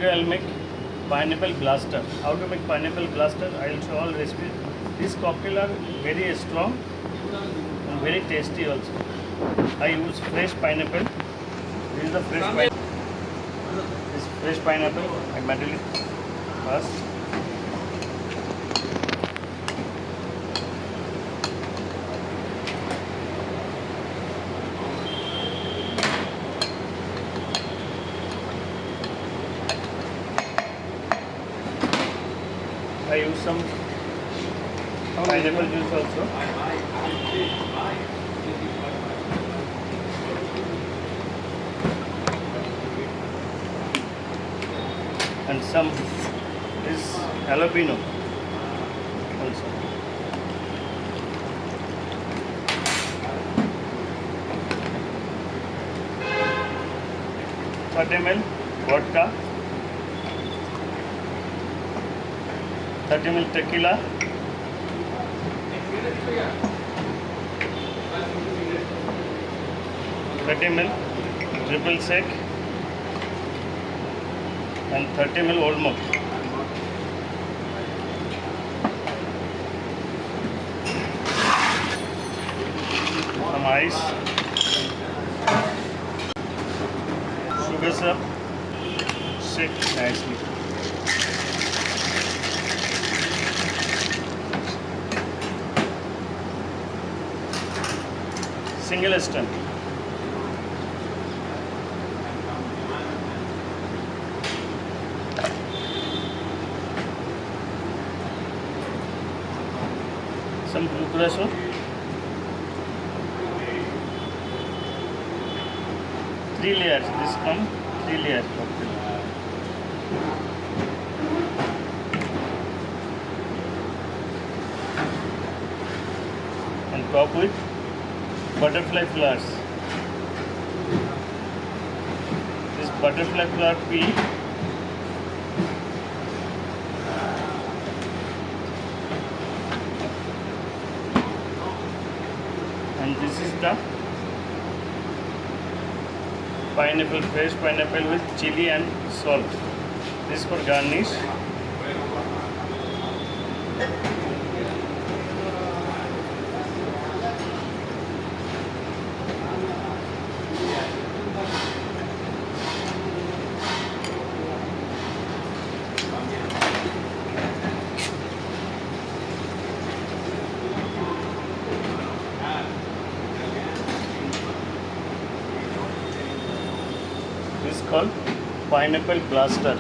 Today I'll make pineapple blaster. How to make pineapple blaster? I'll show all recipes. These cocktail are very strong and very tasty also. I use fresh pineapple. This is the fresh pineapple. This fresh pineapple. I muddle it first. I use some pineapple juice also. And some is jalapeno also. $30 ml vodka, 30 ml tequila, 30 ml triple sec, and 30 ml old milk. Some ice, sugar syrup, shake nicely. Single stem. Some Curacao. Three layers. This come 3 layers. And top with butterfly flowers. This butterfly flower pea. And this is the pineapple, fresh pineapple with chili and salt. This for garnish. This is called pineapple blaster.